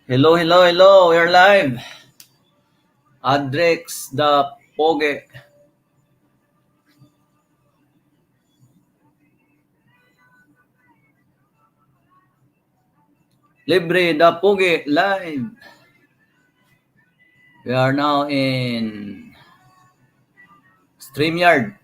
Hello, hello, hello. We're live. Adrex the Poge. Libre the Poge live. We are now in StreamYard.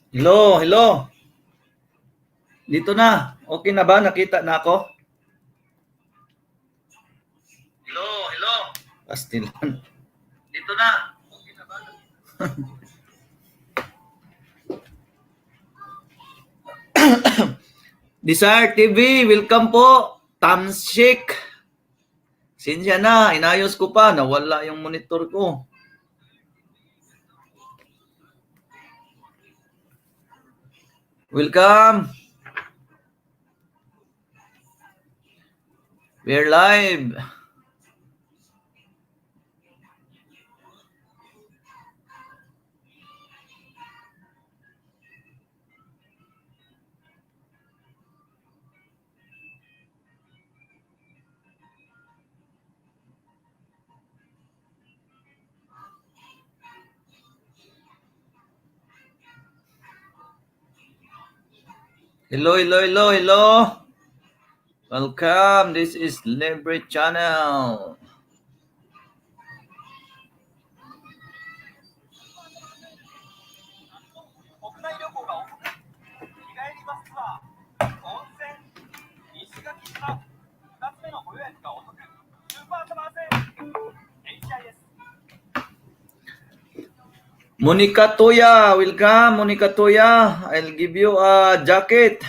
Hello, hello. Dito na. Okay na ba? Nakita na ako? Hello, hello. Pastilan. Dito na. Okay na ba? Desire TV, welcome po. Tamshik. Sinsya na, inayos ko pa. Nawala yung monitor ko. Welcome. We're live. Hello, hello, hello, hello. Welcome. This is Libre Channel. Monica Toya, welcome. Monica Toya, I'll give you a jacket.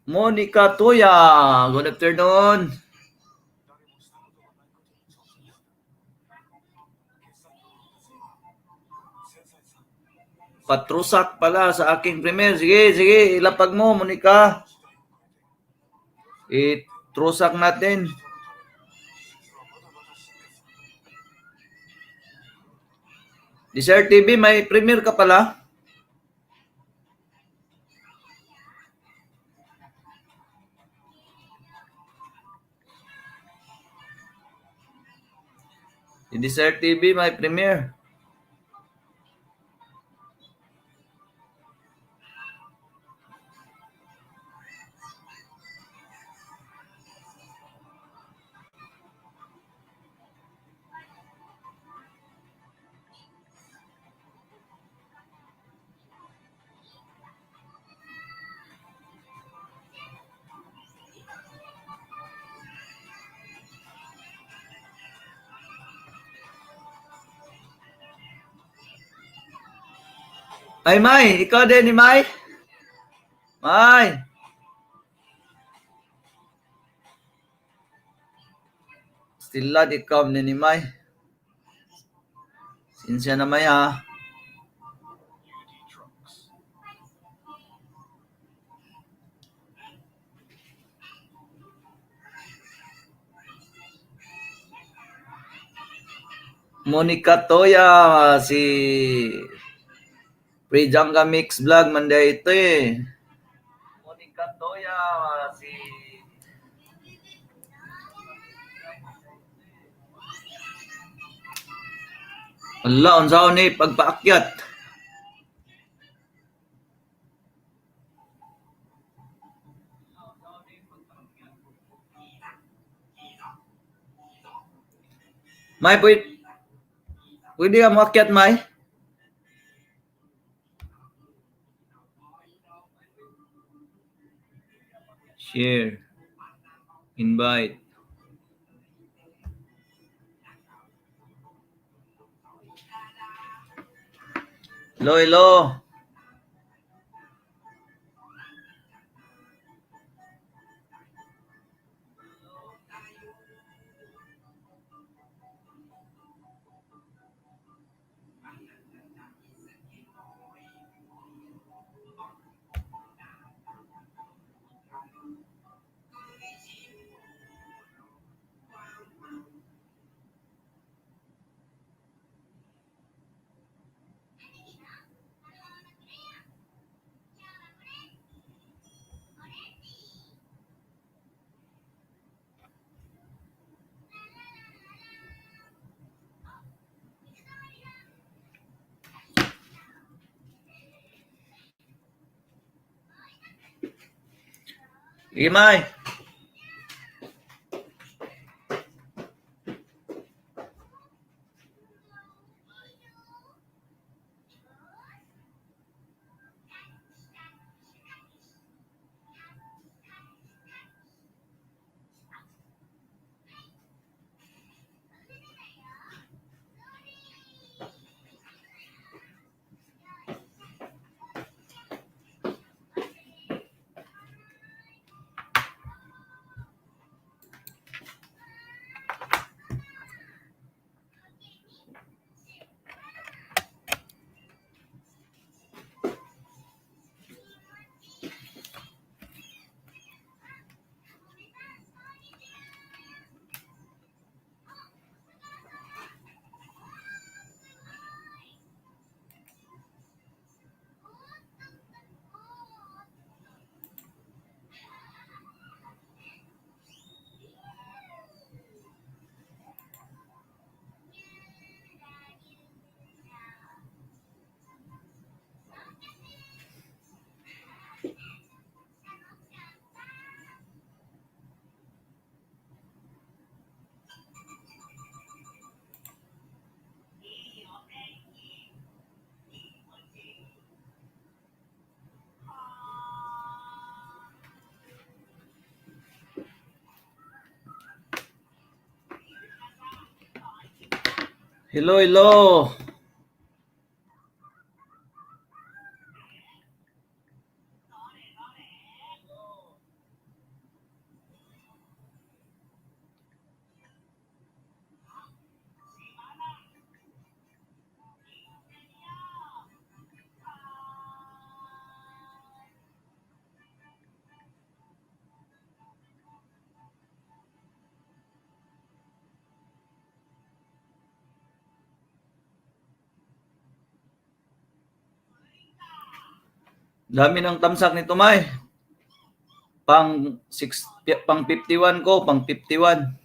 Monica Toya, good afternoon. Patrusak pala sa aking premiere. Sige, sige, ilapag mo, Monica. Itrusak natin. Desire TV, may premiere ka pala? Di Desire TV, may premiere. Ay, May, ikaw din ni May? May. Stila, ikaw ni May. Sinsya na May ha. Monica Toya, si Prijangga Mix Vlog, manday ito eh. Monica Toya, si Allah, unsaon ni pagpaakyat. May, pwede ka maakyat, May? Share. Invite. Hello, hello. Sige, May. Hello, hello. Dami ng tamsak nito, May. Pang 51 ko, pang 51.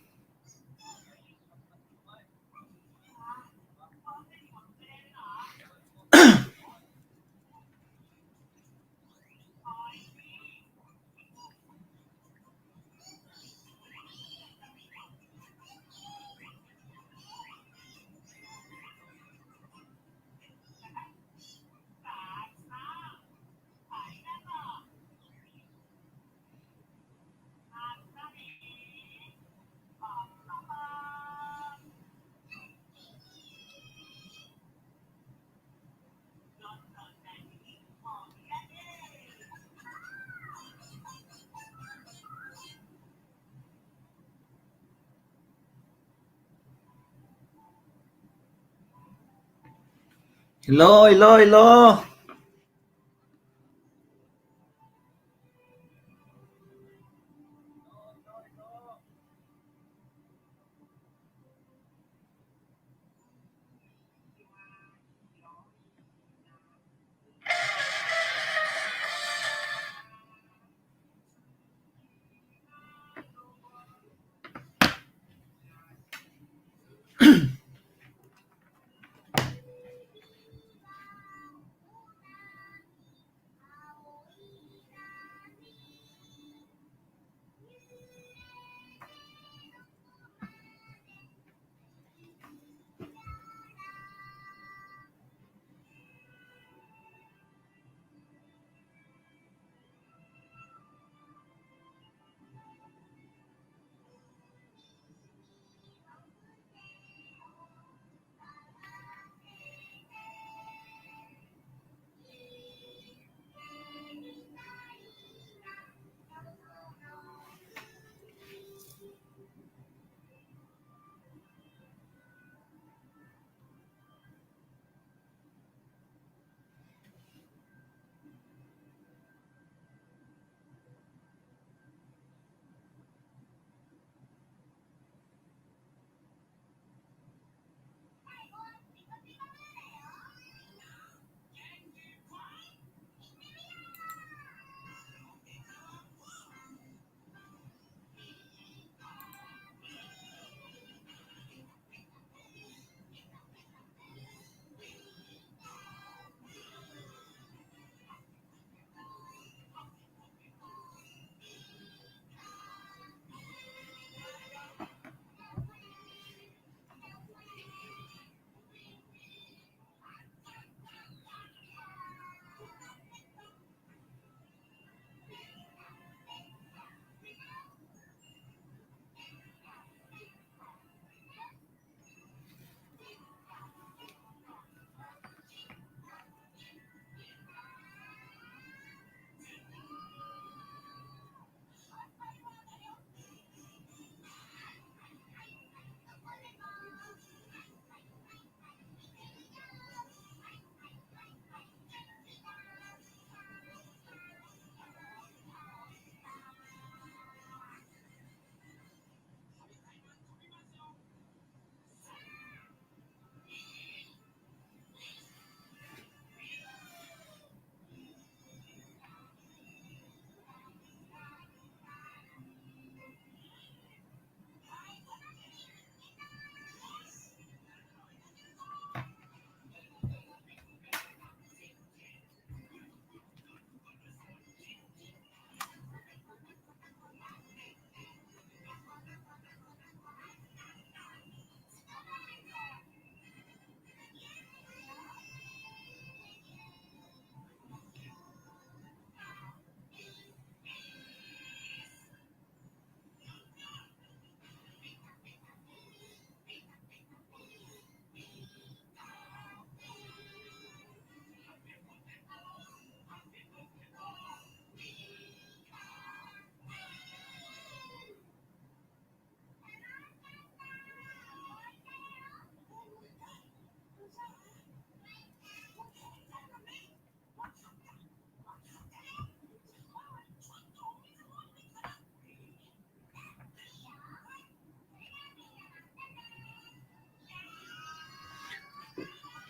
Hello, hello, hello.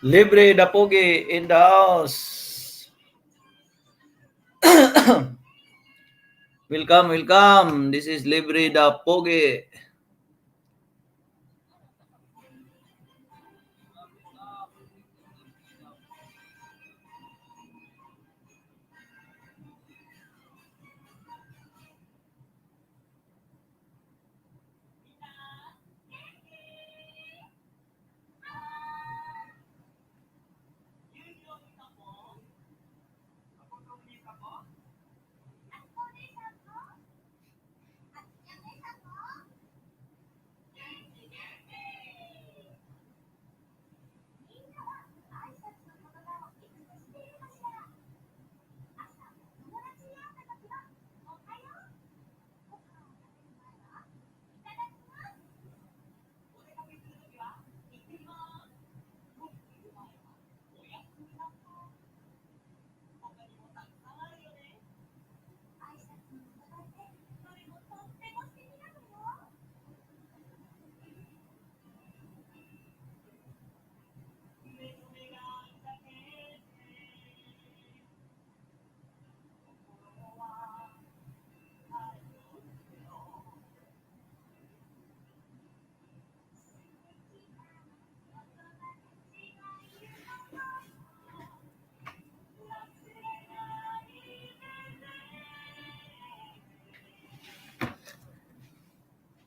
Libre the Pogi in the house. Welcome, welcome. This is Libre the Pogi.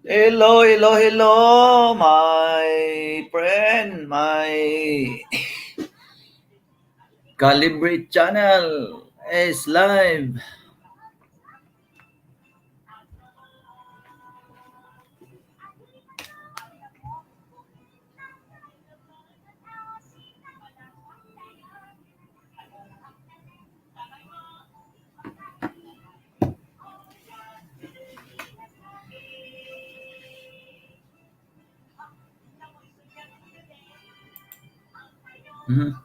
Hello, hello, hello, my friend, my Calibrate channel is live. Mhm.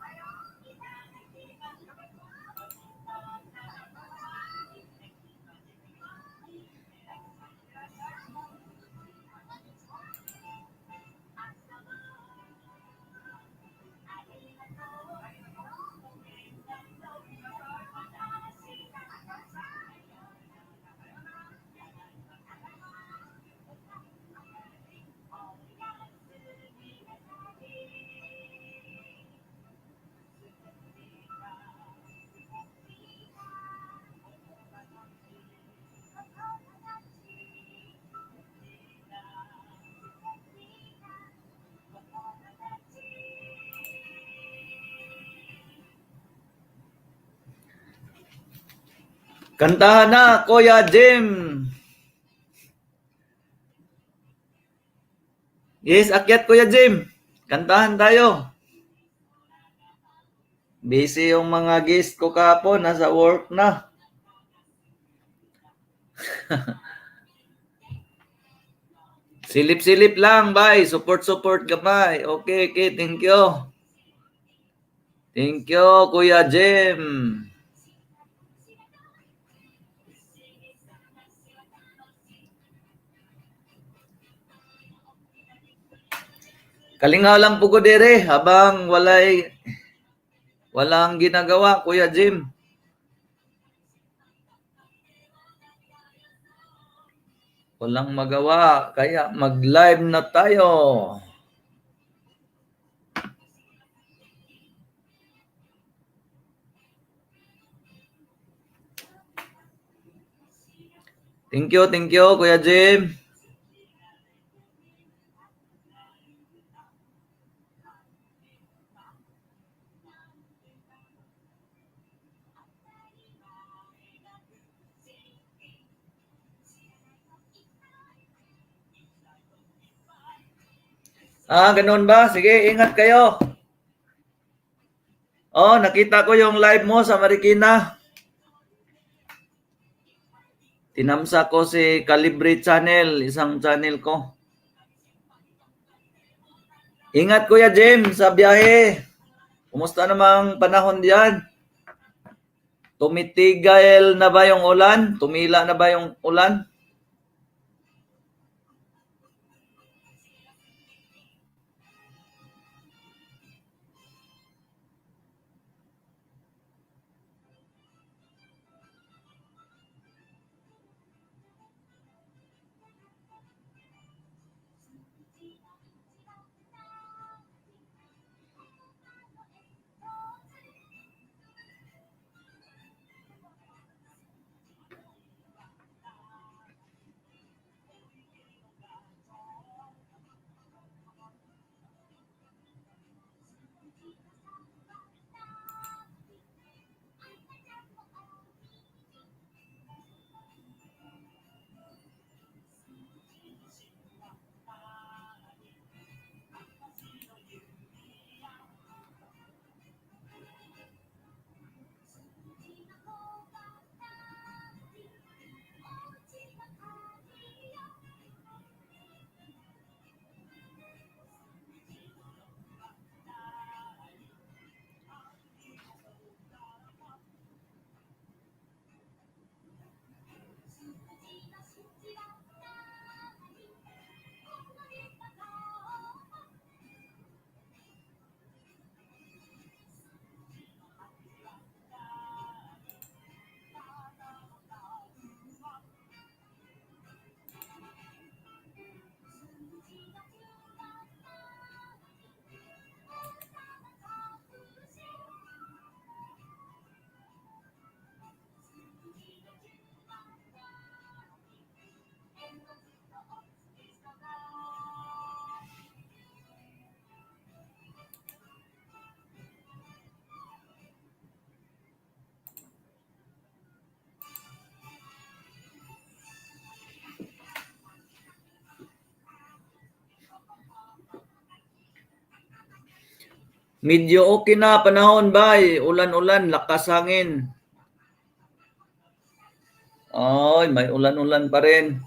Kantahan na, Kuya Jim. Yes, akyat Kuya Jim. Kantahan tayo. Busy yung mga guest ko kahapon, nasa work na. Silip-silip lang, bye. Support-support gamay. Okay, okay, thank you. Thank you, Kuya Jim. Kalingaw lang po ko dire habang walang ginagawa, Kuya Jim. Walang magawa, kaya mag-live na tayo. Thank you, Kuya Jim. Ganun ba? Sige, ingat kayo. Oh, nakita ko yung live mo sa Marikina. Tinamsa ko si Calibrate Channel, isang channel ko. Ingat Kuya Jim sa biyahe. Kumusta namang panahon diyan? Tumitigil na ba yung ulan? Tumila na ba yung ulan? Medyo okay na panahon ba? Ulan-ulan, lakas hangin. Ay, may ulan-ulan pa rin.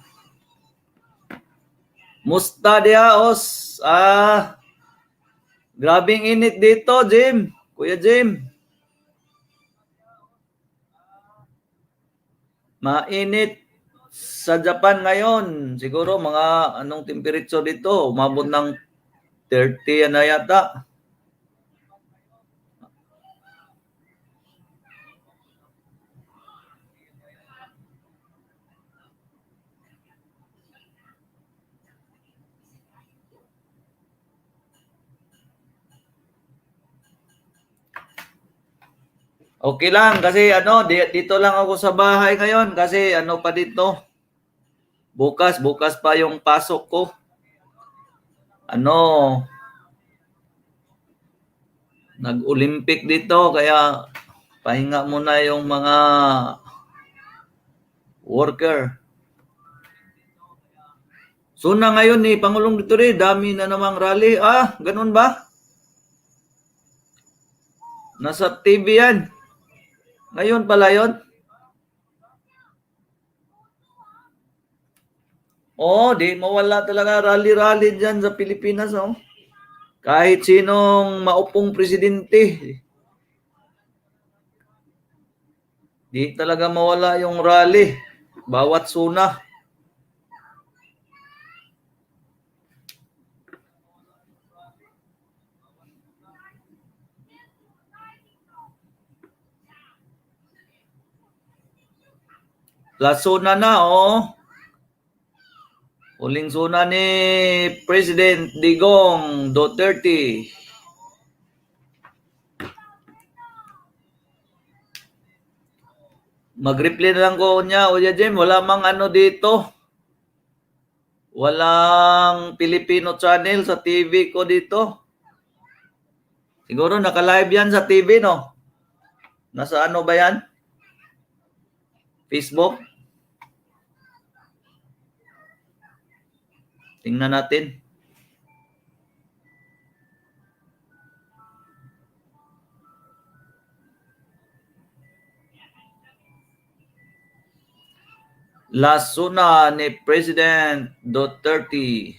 Musta dia, os? Grabing init dito, Jim. Kuya Jim. Mainit sa Japan ngayon. Siguro mga anong temperature dito? Umabot ng 30 na yata. Okay lang kasi dito lang ako sa bahay ngayon kasi pa dito. Bukas pa yung pasok ko. Nag-Olympic dito kaya pahinga muna yung mga worker. So na ngayon ni Pangulong Duterte, dami na namang rally. Ganun ba? Nasa TV yan. Ngayon pala yun. Di mawala talaga rally-rally dyan sa Pilipinas. Kahit sinong maupong presidente. Di talaga mawala yung rally. Bawat suna. Lasuna na, Huling suna ni President Digong Duterte. Mag-reply na lang ko niya, Kuya Jim, wala mang dito. Walang Filipino channel sa TV ko dito. Siguro naka-live yan sa TV, no? Nasa ba yan? Facebook? Tingnan natin. Lasuna ni President Duterte.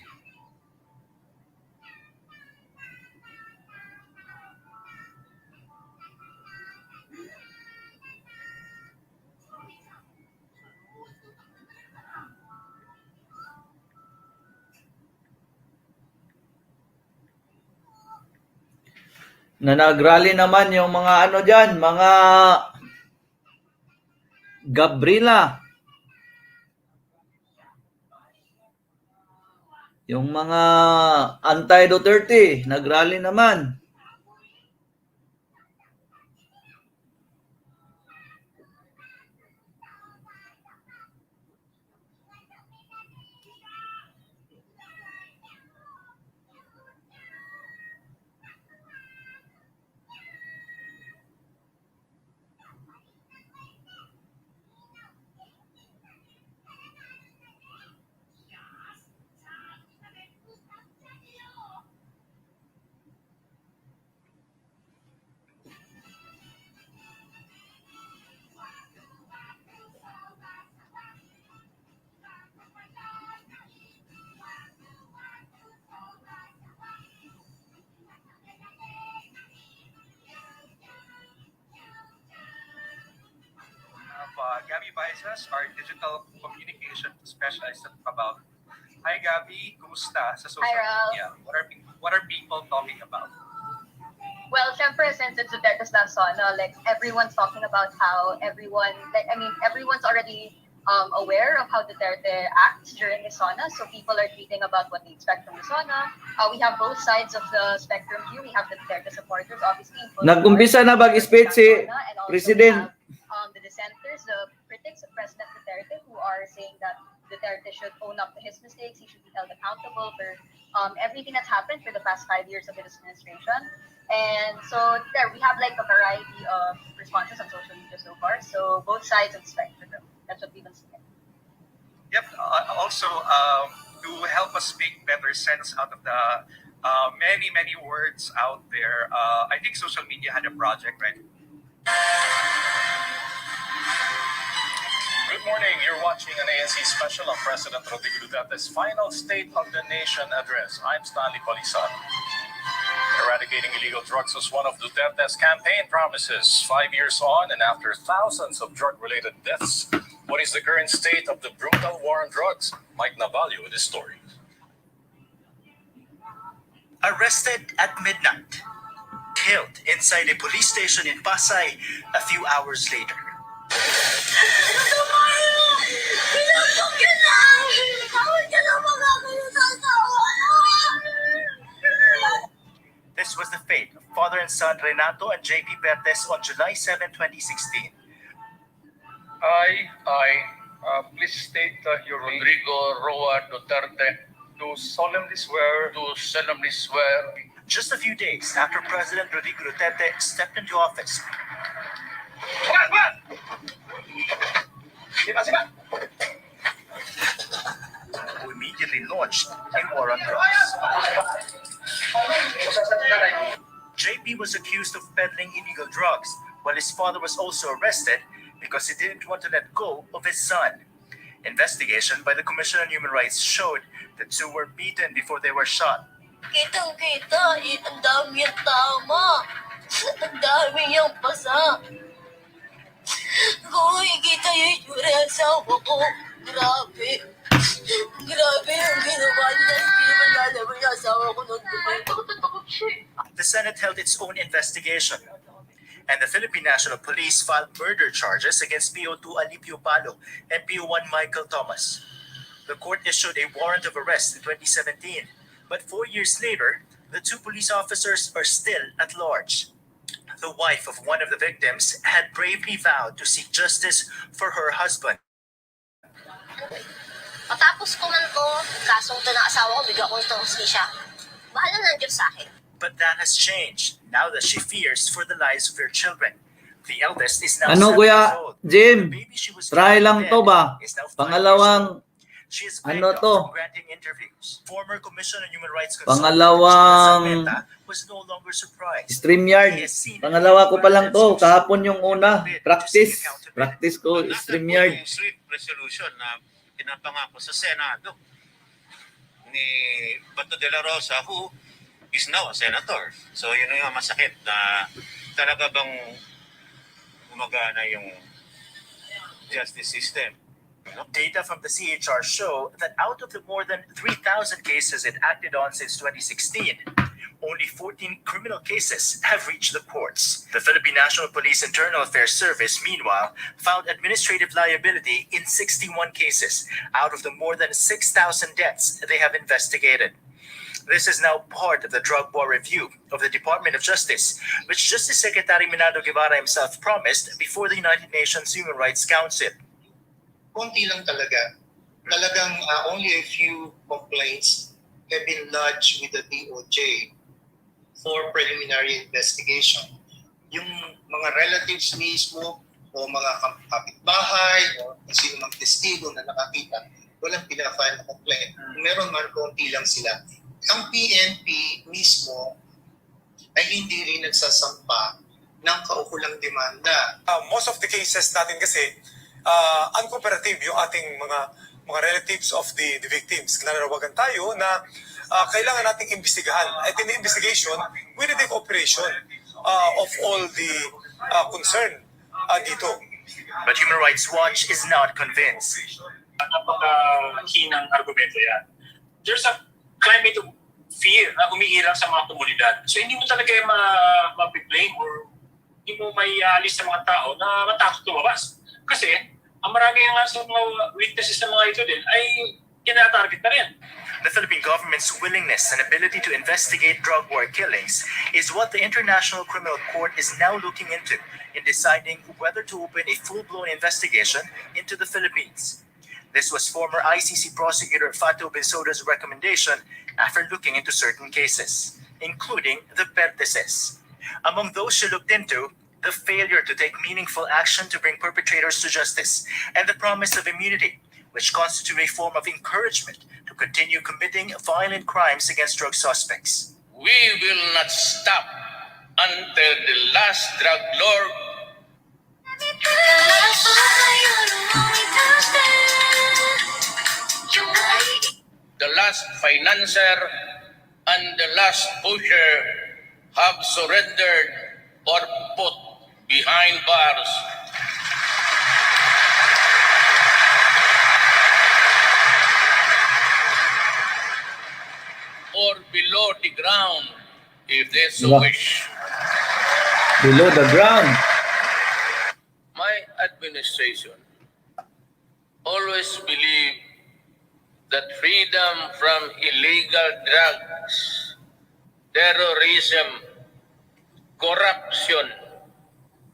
Na nag-rally naman yung mga dyan, mga Gabriela. Yung mga anti-Duterte, nag-rally naman. Gabby Baisas, our digital communication specialist about. Hi Gabby, kumusta sa social media? What are people talking about? Well, syempre, since it's Duterte's last sauna, like everyone's talking about how everyone's already aware of how Duterte acts during his sauna. So people are tweeting about what they expect from the sauna. We have both sides of the spectrum here. We have the Duterte supporters, obviously. Nag-umpisa na mag-speech si President. The dissenters, the critics of President Duterte, who are saying that Duterte should own up to his mistakes. He should be held accountable for everything that's happened for the past 5 years of his administration. And so there, we have like a variety of responses on social media so far. So both sides of the spectrum. That's what we've been seeing. Yep. Also, to help us make better sense out of the many words out there. I think social media had a project, right? Good morning. You're watching an ANC special on President Rodrigo Duterte's final State of the Nation address. I'm Stanley Palisan. Eradicating illegal drugs was one of Duterte's campaign promises. 5 years on, and after thousands of drug-related deaths, what is the current state of the brutal war on drugs? Mike Navalio with his story. Arrested at midnight, killed inside a police station in Pasay a few hours later. This was the fate of father and son Renato and JP Pertes on July 7, 2016. Please state your Rodrigo Roa Duterte. Do solemnly swear. Just a few days after President Rodrigo Duterte stepped into office, who immediately launched a war on drugs. JP was accused of peddling illegal drugs, while his father was also arrested because he didn't want to let go of his son. Investigation by the Commission on Human Rights showed the two were beaten before they were shot. Kitang-kita, ang dami yung tama. Ang dami yung pasa. Kung makikita yung itsura ng asawa ko, grabe. Grabe yung ginawa niya. Hindi naman lalaban yung asawa ko nung The Senate held its own investigation, and the Philippine National Police filed murder charges against PO2 Alipio Palo and PO1 Michael Thomas. The court issued a warrant of arrest in 2017, but 4 years later, the two police officers are still at large. The wife of one of the victims had bravely vowed to seek justice for her husband. Matapos ko man to, kasong to ng asawa ko, bigla ko itong siya. Bahala na ng Diyos sa akin. But that has changed now that she fears for the lives of her children. The eldest is now Ano 7 kuya, years old. Jim? The baby she was Try found lang dead to ba? is now 5 years old. Pangalawang, She is ano banned to? from granting interviews. Former Commission on Human Rights Pangalawang was no longer surprised. StreamYard. Pangalawa ko pa lang to. Kahapon yung una. Practice ko, StreamYard. Yung swift resolution na pinapangako sa Senado ni Bato de la Rosa, who is now a senator. So yun yung masakit na talaga bang gumagana yung justice system. Data from the CHR show that out of the more than 3,000 cases it acted on since 2016, only 14 criminal cases have reached the courts. The Philippine National Police Internal Affairs Service, meanwhile, found administrative liability in 61 cases out of the more than 6,000 deaths they have investigated. This is now part of the drug war review of the Department of Justice, which Justice Secretary Minado Guevara himself promised before the United Nations Human Rights Council. Konti lang talaga. Talagang only a few complaints have been lodged with the DOJ for preliminary investigation. Yung mga relatives mismo o mga kapitbahay o sino mang testigo na nakakita, walang pinafile na complaint. Meron man, konti lang sila. Ang PNP mismo ay hindi rin nagsasampa ng kaukulang demanda. Most of the cases natin kasi uncooperative yung ating mga relatives of the victims. Nananawagan tayo na kailangan nating imbestigahan. At in the investigation, we need the cooperation of all the concern dito. But Human Rights Watch is not convinced. Napaka-hinang argumento yan. There's a climate of fear na humihirap sa mga komunidad. So hindi mo talaga ma-blame or hindi mo may alis sa mga tao na matakot lumabas. Kasi ang marami nga sa mga witnesses ng mga ito din ay tina-target na rin. The Philippine government's willingness and ability to investigate drug war killings is what the International Criminal Court is now looking into in deciding whether to open a full-blown investigation into the Philippines. This was former ICC prosecutor Fatou Bensouda's recommendation after looking into certain cases, including the Perteses. Among those she looked into, the failure to take meaningful action to bring perpetrators to justice, and the promise of immunity, which constitute a form of encouragement to continue committing violent crimes against drug suspects. we will not stop until the last drug lord, the last financier, and the last pusher have surrendered or put behind bars. Or below the ground, if they so Wala. wish. Below the ground. My administration always believed that freedom from illegal drugs, terrorism, corruption,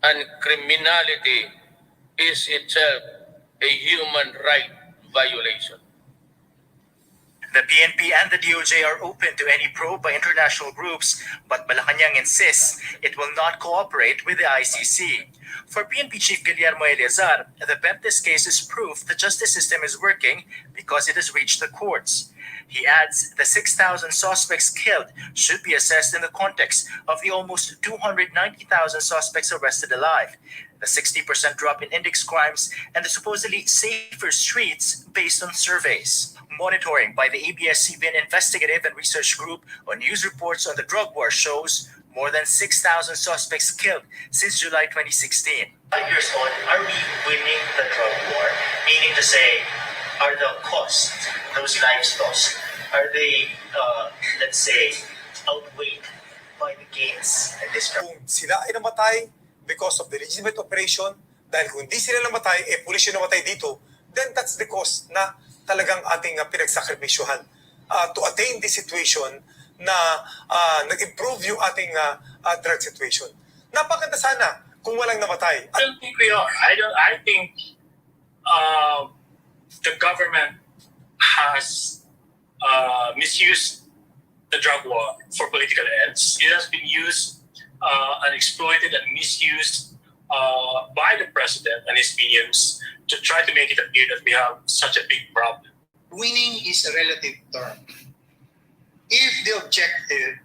and criminality is itself a human right violation. The PNP and the DOJ are open to any probe by international groups, but Malacanang insists it will not cooperate with the ICC. For PNP Chief Guillermo Eleazar, the Baptist case is proof the justice system is working because it has reached the courts. He adds the 6,000 suspects killed should be assessed in the context of the almost 290,000 suspects arrested alive, the 60% drop in index crimes, and the supposedly safer streets based on surveys. Monitoring by the ABS-CBN Investigative and Research Group on news reports on the drug war shows more than 6,000 suspects killed since July 2016. 5 years on, are we winning the drug war? Meaning to say, are the costs, those lives lost, are they, let's say, outweighed by the gains in this drug? Kung sila ay namatay because of the legitimate operation, dahil kung hindi sila namatay, pulis yung namatay dito, then that's the cost na talagang ating pinagsakripisyohan to attain this situation na nag-improve yung ating drug situation. Napakanta sana kung walang namatay. I don't think we are. I think the government has misused the drug war for political ends. It has been used and exploited and misused by the president and his minions to try to make it appear that we have such a big problem. Winning is a relative term. If the objective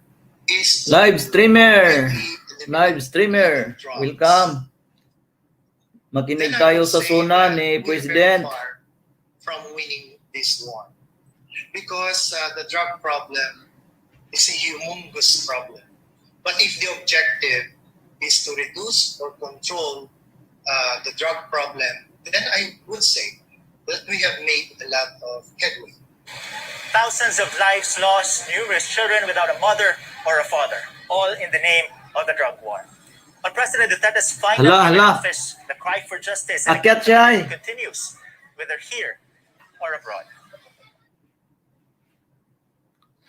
is Live streamer. to Live streamer. Welcome. Makinig then I tayo would sa say suna that ni we're President. very far from winning this war. Because the drug problem is a humongous problem. But if the objective is to reduce or control the drug problem, then I would say that we have made a lot of headway. Thousands of lives lost, numerous children without a mother or a father, all in the name of the drug war. On President Duterte's final Hala, year in hala. office, the cry for justice and Akyat siya eh. accountability continues, whether here or abroad.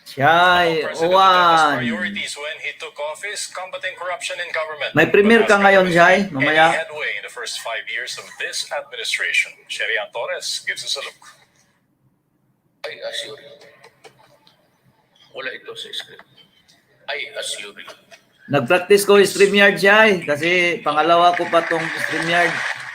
Siyay, President Duterte's uwan. priorities when he took office, combating corruption in government. May premier But ka has ngayon, government Jai, made mamaya. any headway in the first 5 years of this administration? Sherian Torres gives us a look. I assure you. Wala ito sa script. I assure you. Nag-practice ko yung StreamYard, Jai. Kasi pangalawa ko pa tong StreamYard.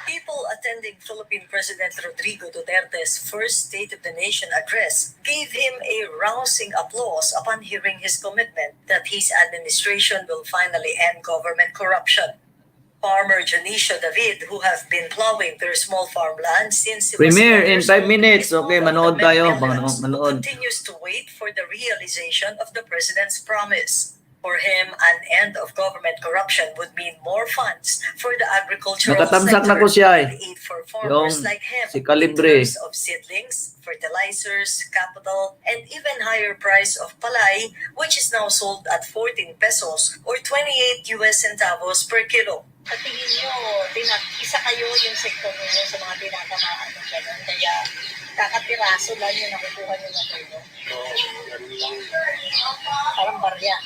People attending Philippine President Rodrigo Duterte's first State of the Nation address gave him a rousing applause upon hearing his commitment that his administration will finally end government corruption. Farmer Janicia David, who have been plowing their small farmland since he was Premiere 12 in years 5 old, minutes. is Okay, one of manood the many tayo. millions who Manood. continues to wait for the realization of the president's promise. For him, an end of government corruption would mean more funds for the agricultural Nakatamsak sector na ko siya eh. and aid for farmers Yung like him si in Calibre. terms of seedlings, fertilizers, capital, and even higher price of palay, which is now sold at 14 pesos or 28 US centavos per kilo. Sa tingin nyo, isa kayo yung sektor ninyo sa mga tinatamaan ng gano'n. Kaya kakapiraso lang yung nakukuha nyo na kayo. Parang barya.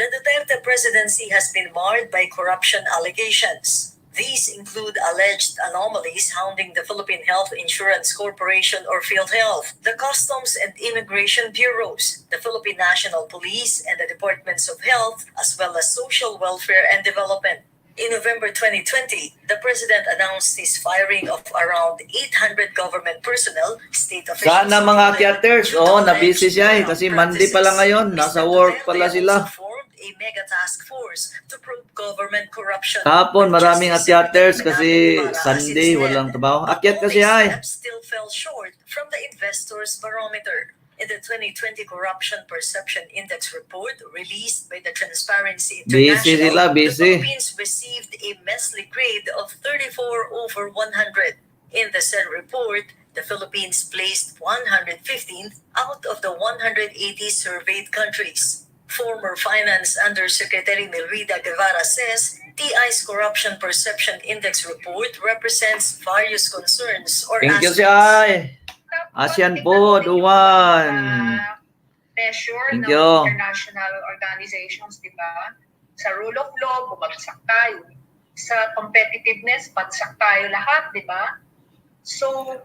The Duterte presidency has been marred by corruption allegations. These include alleged anomalies hounding the Philippine Health Insurance Corporation or PhilHealth, the Customs and Immigration Bureaus, the Philippine National Police, and the Departments of Health, as well as Social Welfare and Development. In November 2020, the president announced his firing of around 800 government personnel, state officials. Sana mga included, Kiaters, due to na-busy alleged siya corrupt kasi Monday pa lang practices. ngayon, nasa Mr. work Duterte pala sila. also formed a mega task force to probe government corruption. Kahapon with maraming Justice Kiaters Secretary kasi Renato Ibarra as Sunday, its head. walang trabaho. But Akyat all kasi these ay. steps still fell short from the investors' barometer. In the 2020 Corruption Perception Index report released by the Transparency Busy International, sila, the busy. Philippines received a measly grade of 34 over 100. In the said report, the Philippines placed 115th out of the 180 surveyed countries. Former Finance Undersecretary Melrida Guevara says TI's Corruption Perception Index report represents various concerns or Thank you, aspects. Siay. ASEAN po, Duwan. Measure Thank ng you. international organizations, di ba? Sa rule of law, bumagsak tayo. Sa competitiveness, bagsak tayo lahat, di ba? So,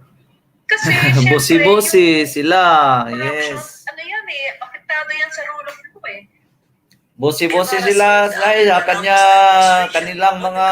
kasi syempre, Bosi-bosi sila. corruption, Yes. ano yan apektado yan sa rule of law Bosi-bosi sila sa kanilang mga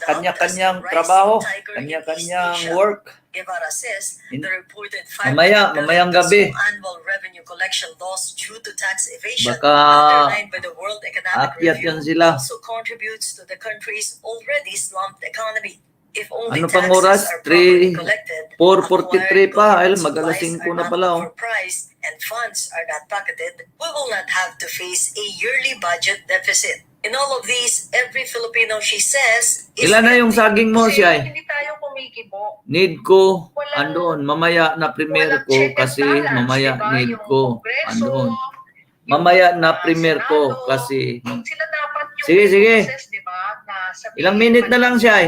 kanya-kanyang trabaho, kanya-kanyang work. Guevara says the reported Mamayang gabi. annual revenue collection loss due to tax evasion Baka underlined by the World Economic akyat Review yan sila. also contributes to the country's already slumped economy. If only Ano pang taxes oras? are properly collected, 4:43 pa. Ay, acquired mag-alasing supplies ko are na not pala. overpriced, and funds are not pocketed, we will not have to face a yearly budget deficit. In all of these, every Filipino, she says, is Ilan na yung saging mo, Kasi Siay? hindi tayo kumikibo. Need ko, andoon. Mamaya na premier Walang ko check and kasi balance, mamaya di ba? need Yung ko. Kongreso, Andoon. yung, Mamaya na premier Senado, ko kasi. sila dapat yung Sige, sige. boses, di ba? Na sabihin, Ilang minute na lang, Siay?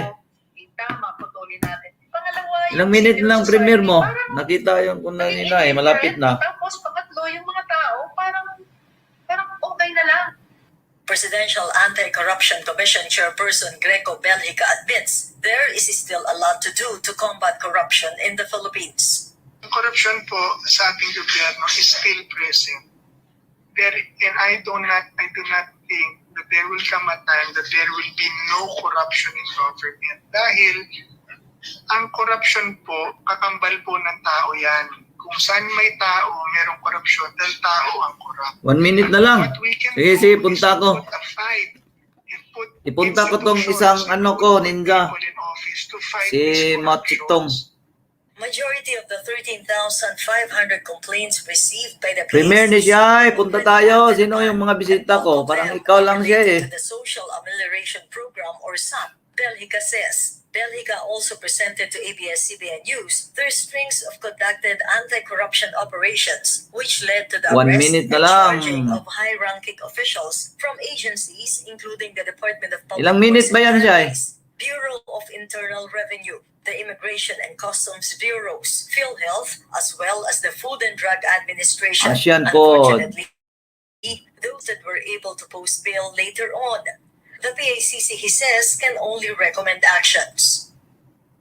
Tama, putulin natin. Pangalawa, Ilang yung minute civil na lang premier society, mo? parang Nakita yung kuna naging nila malapit na. Tapos pangatlo, yung mga tao, parang okay na lang. Presidential Anti-Corruption Commission Chairperson Greco Belhica admits there is still a lot to do to combat corruption in the Philippines. Ang corruption po sa ating gobyerno is still present. And I do not think that there will come a time that there will be no corruption in government. Dahil ang corruption po, kakambal po ng tao yan. Kung saan may tao, merong korupsyon dahil tao ang corrupt. 1 minute na lang. Sige, punta ko. Ipunta ko tong isang ko, ninja. Si Machitong. Majority of the 13,500 complaints received by the Premier ni siya, punta tayo. Sino yung mga bisita ko? Parang ikaw lang siya related to the Social Amelioration Program or SAP, Belhica says. Belhica also presented to ABS-CBN News their strings of conducted anti-corruption operations, which led to the 1 arrest minute and na lang. charging of high-ranking officials from agencies including the Department of Public Ilang minute Works ba yan and siya? Highways, Bureau of Internal Revenue, the Immigration and Customs Bureaus, PhilHealth, as well as the Food and Drug Administration. Asyan po. Unfortunately, those that were able to post bail later on. The PACC, he says, can only recommend actions.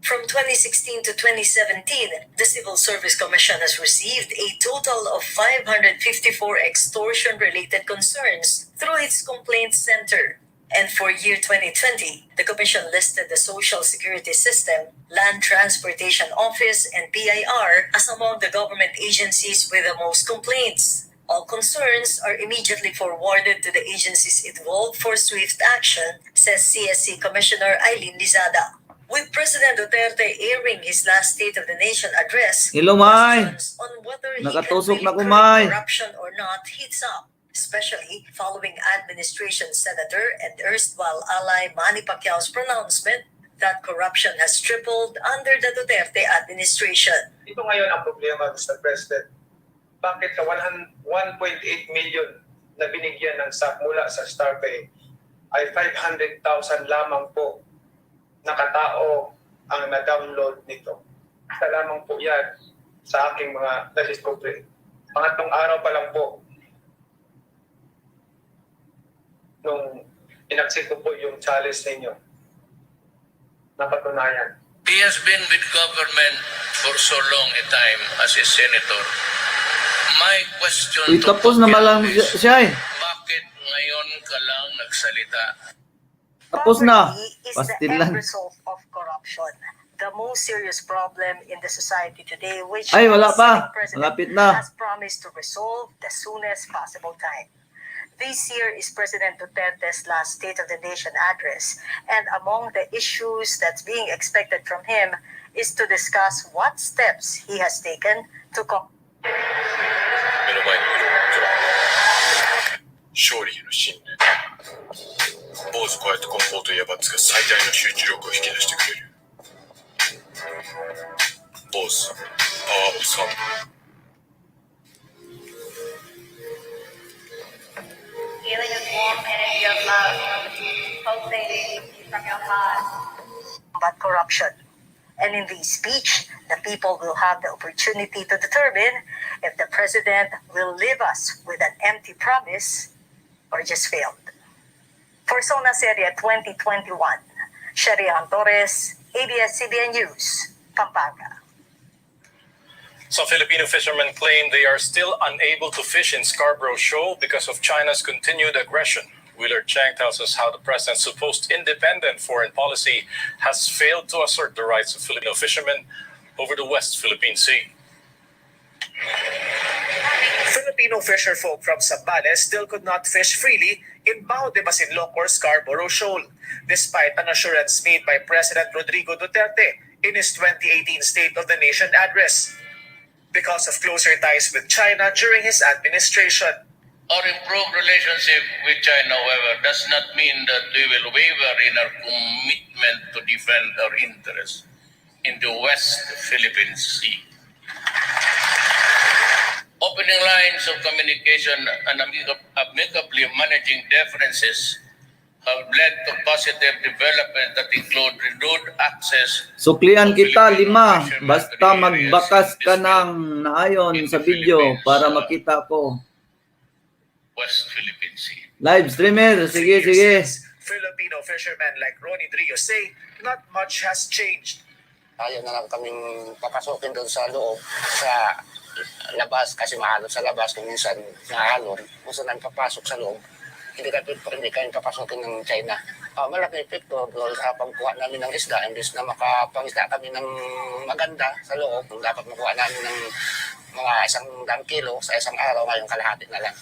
From 2016 to 2017, the Civil Service Commission has received a total of 554 extortion-related concerns through its complaint center. And for year 2020, the Commission listed the Social Security System, Land Transportation Office, and PIR as among the government agencies with the most complaints. All concerns are immediately forwarded to the agencies involved for swift action, says CSC Commissioner Eileen Lizada. With President Duterte airing his last State of the Nation address, Hello, May. questions on whether he Nakatusok can na ko, really May. curb corruption or not heats up, especially following administration senator and erstwhile ally Manny Pacquiao's pronouncement that corruption has tripled under the Duterte administration. Ito ngayon ang problema, Mr. President. Bakit sa 1.8 million na binigyan ng SAP mula sa StarPay ay 500,000 lamang po na katao ang na-download nito. Isa lamang po yan sa aking mga na-discovery. Pangatlong araw pa lang po nung inaksit ko po yung challenge ninyo. Napatunayan. He has been with government for so long a time as a senator. My question Uy, tapos naman lang siya eh. bakit ngayon ka lang nagsalita? Tapos na. Poverty is the Pastil end lang. result of corruption. The most serious problem in the society today, which Ay, wala the pa. sitting president Malapit na. has promised to resolve the soonest possible time. This year is President Duterte's last State of the Nation address, and among the issues that's being expected from him is to discuss what steps he has taken to 目の前にいるトランプ勝利への信念坊主こうやってコンポートやバッツが最大の集中力を引き出してくれる坊主パワーオブサン Feeling a warm energy of love, pulsating from your heart. combat corruption. And in this speech, the people will have the opportunity to determine if the president will leave us with an empty promise or just failed. For Zona Serie 2021, Sherian Torres, ABS-CBN News, Pampanga. Some Filipino fishermen claim they are still unable to fish in Scarborough Shoal because of China's continued aggression. Wheeler Chang tells us how the president's supposed independent foreign policy has failed to assert the rights of Filipino fishermen over the West Philippine Sea. Filipino fisherfolk from Zambales still could not fish freely in Bajo de Masinloc or Scarborough Shoal, despite an assurance made by President Rodrigo Duterte in his 2018 State of the Nation address. Because of closer ties with China during his administration. Our improved relationship with China, however, does not mean that we will waver in our commitment to defend our interests in the West Philippine Sea. Opening lines of communication and amicably managing differences have led to positive development that include renewed access. Suklian kita 5. Basta magbakas ka ng naayon sa video para makita ko. West Philippine Sea. Live streamer. Sige, sige. Filipino fishermen like Ronnie Drio say not much has changed. Ayaw na lang kaming papasukin doon sa loob, sa labas, kasi maalon sa labas kung minsan naalon. Kung saan papasok sa loob, hindi kayo papasukin ng China. Malaki epekto doon sa pagkuha namin ng isda. Imbis na makapangisda kami ng maganda sa loob, dapat makuha namin ng mga 100 kilo sa isang araw, ngayong kalahati na lang.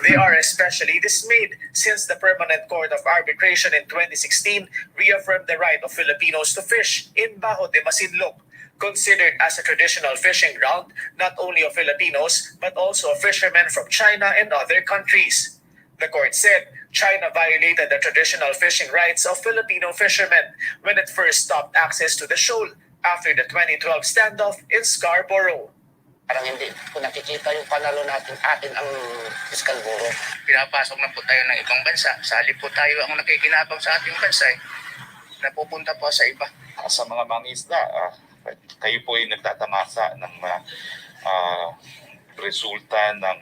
They are especially dismayed since the Permanent Court of Arbitration in 2016 reaffirmed the right of Filipinos to fish in Bajo de Masinloc, considered as a traditional fishing ground not only of Filipinos but also of fishermen from China and other countries. The court said China violated the traditional fishing rights of Filipino fishermen when it first stopped access to the shoal after the 2012 standoff in Scarborough. Parang hindi ko nakikita yung panalo natin, atin ang Scarborough. Pinapasok na po tayo ng ibang bansa. Sa halip po tayo ang nakikinabang sa ating bansa. Napupunta po sa iba. Sa mga mangisda, kayo po ay nagtatamasa ng resulta ng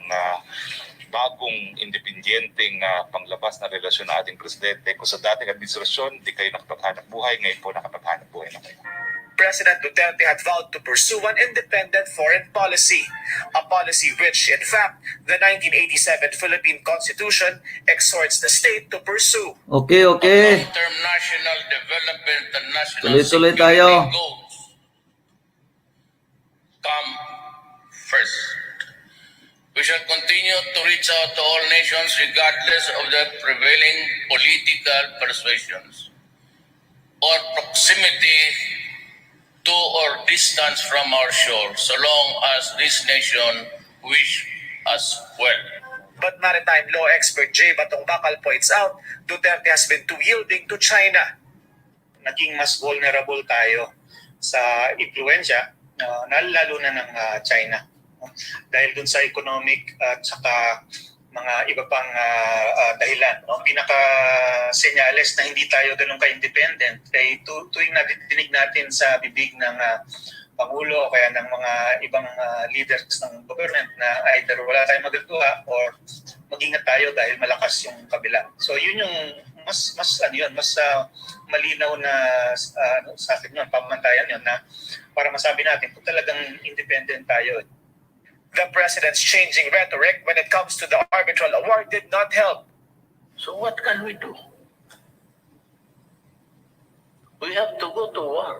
bagong independenteng panglabas na relasyon ng ating presidente. Kung sa dating administrasyon, di kayo nakapaghanap buhay, ngayon po nakapaghanap buhay na kayo. President Duterte had vowed to pursue an independent foreign policy, a policy which, in fact, the 1987 Philippine Constitution exhorts the state to pursue. Okay. Long-term national development and national Tuloy-tuloy security tayo. goals come first. We shall continue to reach out to all nations regardless of their prevailing political persuasions or proximity to or distance from our shore, so long as this nation wish us well. But maritime law expert Jay Batong Bakal points out, Duterte has been too yielding to China. Naging mas vulnerable tayo sa impluensya, lalo na ng China. Dahil dun sa economic at saka mga iba pang dahilan. Pinaka-senyales na hindi tayo ganun ka-independent ay tuwing nadidinig natin sa bibig ng Pangulo o kaya ng mga ibang leaders ng government na either wala tayong magagawa or mag-ingat tayo dahil malakas yung kabila. So yun yung mas malinaw na sa akin yun, pamantayan yun na para masabi natin kung talagang independent tayo. The president's changing rhetoric when it comes to the arbitral award did not help. So what can we do? we have to go to war.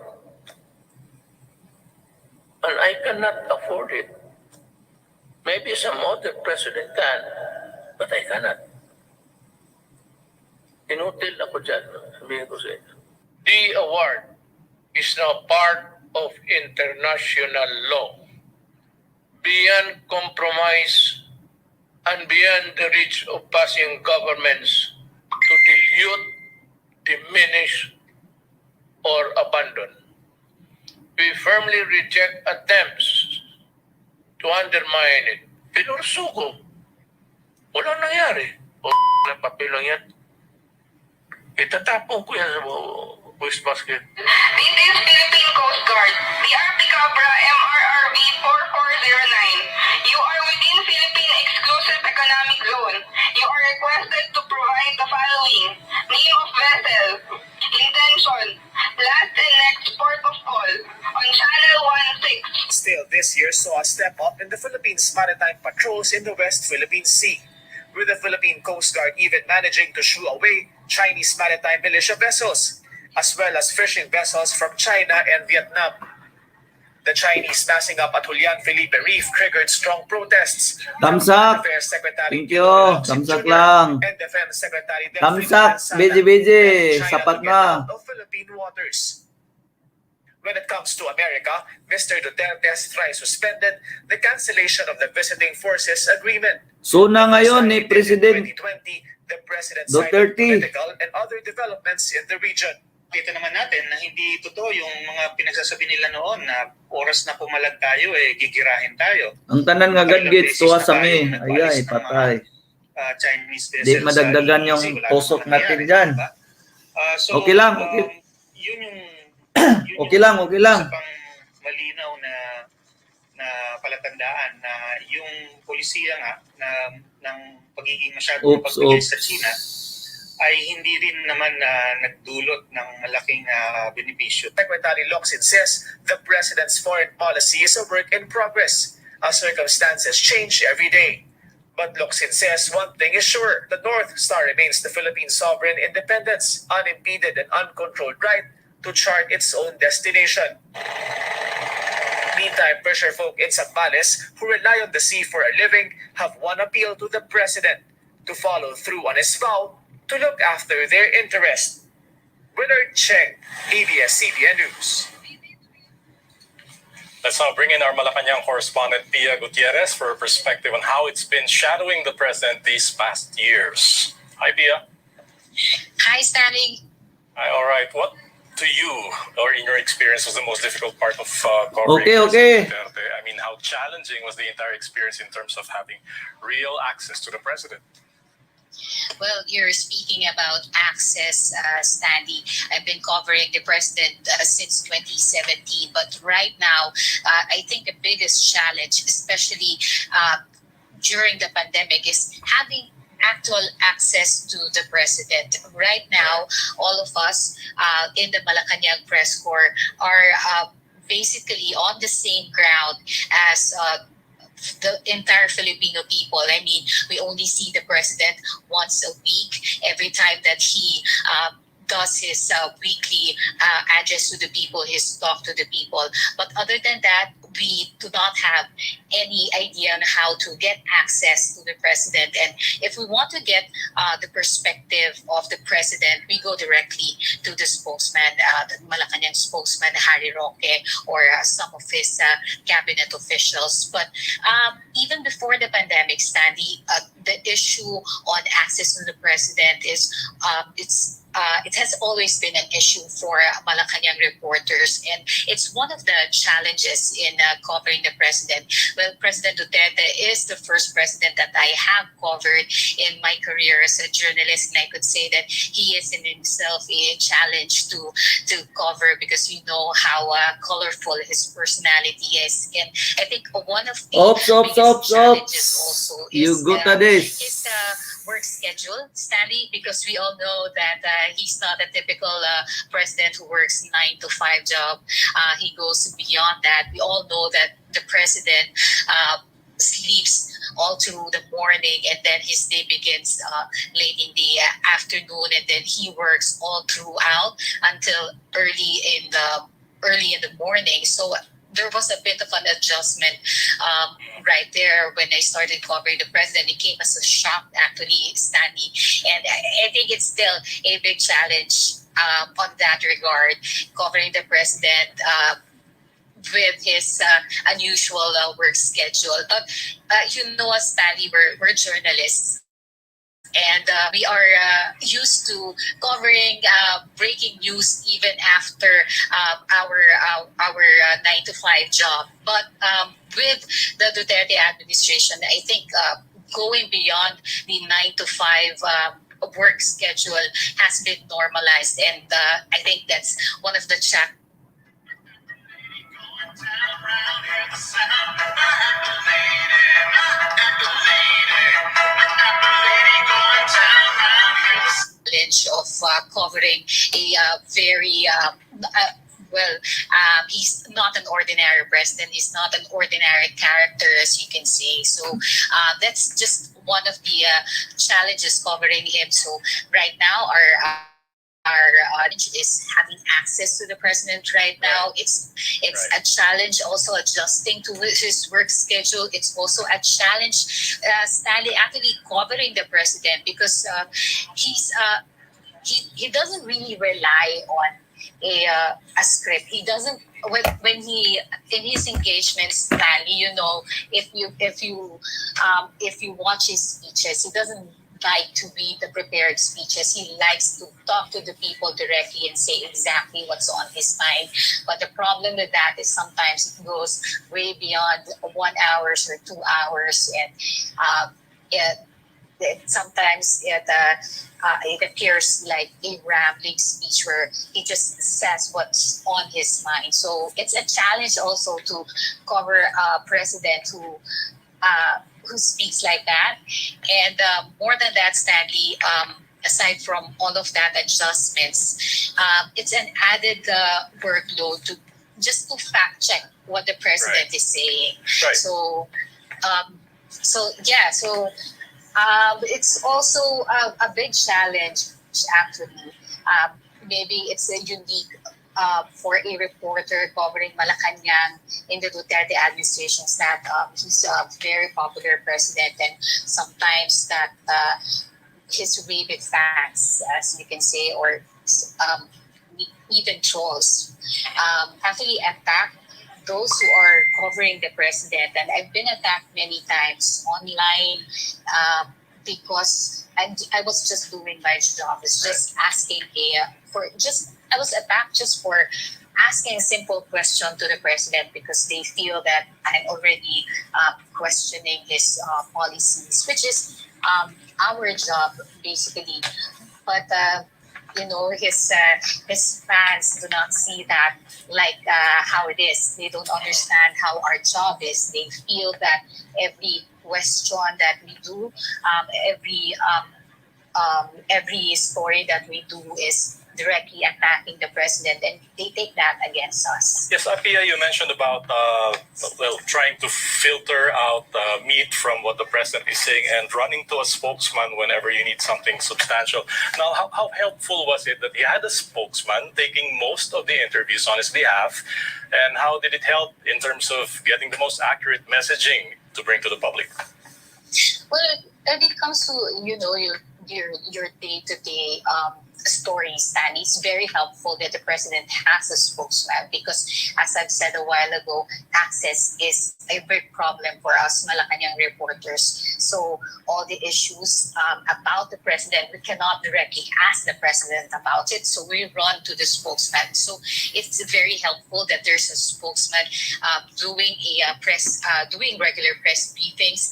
And I cannot afford it. Maybe some other president can, but I cannot. Inutil ako dyan, sabihin ko sa inyo. The award is now part of international law, beyond compromise and beyond the reach of passing governments to dilute, diminish, or abandon. We firmly reject attempts to undermine it. Pinursuko. Walang nangyari. O na papel lang yan. Itatapon ko yan sa voice basket. This is Philippine Coast Guard, the Arpicabra MRRV 4409. You are within Philippine Exclusive Economic Zone. You are requested to provide the following: name of vessel, intention, last and next port of call on Channel 16. Still, this year saw a step up in the Philippines' maritime patrols in the West Philippine Sea, with the Philippine Coast Guard even managing to shoo away Chinese maritime militia vessels, as well as fishing vessels from China and Vietnam. The Chinese massing up at Julian Felipe Reef triggered strong protests. Damsak. Affairs Secretary Thank you. Damsak lang. and Defense Secretary Damsak. Busy. Sapat na. of Philippine waters. When it comes to America, Mr. Duterte has thrice suspended the cancellation of the Visiting Forces Agreement. So na ngayon ni President 2020, the President Duterte. cited political and other developments in the region. Kita naman natin na hindi totoo yung mga pinagsasabi nila noon na oras na pumalag tayo, gigirahin tayo. Ang tanan nga gadgets tuwa sa mi. Ayay, patay. Chinese vessels. Di madagdagan yung tusok natin dyan. So, Okay lang. Okay. Yun yung Okay lang. Isa pang malinaw na palatandaan na yung polisiya nga ng pagiging masyadong pagbigay sa China ay hindi rin naman nagdulot ng malaking benepisyo. Secretary Locsin says the president's foreign policy is a work in progress as circumstances change every day. But Locsin says one thing is sure, the North Star remains the Philippine sovereign independence, unimpeded and uncontrolled right to chart its own destination. Meantime, fisher folk in Zambales who rely on the sea for a living have one appeal to the president to follow through on his vow to look after their interest. Willard Cheng, ABS-CBN News. Let's now bring in our Malacanang correspondent Pia Gutierrez for a perspective on how it's been shadowing the president these past years. Hi, Pia. Hi, Stanley. Hi, all right. What to you, or in your experience, was the most difficult part of covering Okay. President Duterte? I mean, how challenging was the entire experience in terms of having real access to the president? Well, you're speaking about access, Stanley. I've been covering the president since 2017, but right now, I think the biggest challenge, especially during the pandemic, is having actual access to the president. Right now, all of us in the Malacanang Press Corps are basically on the same ground as the entire Filipino people. I mean, we only see the president once a week, every time that he does his weekly address to the people, his talk to the people. But other than that, we do not have any idea on how to get access to the president. And if we want to get the perspective of the president, we go directly to the spokesman, the Malacanang spokesman, Harry Roque, or some of his cabinet officials. But even before the pandemic, Stanley, the issue on access to the president is it has always been an issue for Malacanang reporters, and it's one of the challenges in covering the president. Well, President Duterte is the first president that I have covered in my career as a journalist, and I could say that he is in himself a challenge to cover, because you know how colorful his personality is. And I think one of the biggest challenges also is his work schedule, Stanley, because we all know that he's not a typical president who works 9 to 5 job. He goes beyond that. We all know that the president sleeps all through the morning, and then his day begins late in the afternoon, and then he works all throughout until early in the morning. So there was a bit of an adjustment right there when I started covering the president. It came as a shock, actually, Stanley, and I think it's still a big challenge on that regard, covering the president with his unusual work schedule. But you know, us, Stanley, we're journalists. And we are used to covering breaking news even after our 9 to 5 job. But with the Duterte administration, I think going beyond the 9 to 5 work schedule has been normalized, and I think that's one of the challenge of covering a very he's not an ordinary president. He's not an ordinary character, as you can say. So that's just one of the challenges covering him. So right now, our challenge is having access to the president right now. It's a challenge also adjusting to his work schedule. It's also a challenge, Stanley, actually covering the president, because he doesn't really rely on a script. He doesn't when he in his engagements, Stanley, you know, if you watch his speeches, he doesn't like to read the prepared speeches. He likes to talk to the people directly and say exactly what's on his mind. But the problem with that is sometimes it goes way beyond 1 hour or 2 hours, and sometimes it appears like a rambling speech where he just says what's on his mind. So it's a challenge also to cover a president who speaks like that. And more than that, Stanley, aside from all of that adjustments, it's an added workload to just to fact check what the president is saying. Right. So it's also a big challenge, actually. Maybe it's a unique for a reporter covering Malacanang in the Duterte administrations that he's a very popular president, and sometimes that his rabid fans, as you can say, or even trolls, actually attack those who are covering the president. And I've been attacked many times online because I was just doing my job. It's just asking I was attacked just for asking a simple question to the president because they feel that I'm already questioning his policies, which is our job basically. But his fans do not see that like how it is. They don't understand how our job is. They feel that every question that we do, every story that we do is directly attacking the president, and they take that against us. Yes, Apia, you mentioned about trying to filter out meat from what the president is saying and running to a spokesman whenever you need something substantial. Now, how helpful was it that he had a spokesman taking most of the interviews on his behalf, and how did it help in terms of getting the most accurate messaging to bring to the public? Well, when it comes to your day-to-day stories, Stan, it's very helpful that the president has a spokesman because, as I've said a while ago, access is a big problem for us Malacanang reporters. So all the issues about the president, we cannot directly ask the president about it. So we run to the spokesman. So it's very helpful that there's a spokesman doing regular press briefings.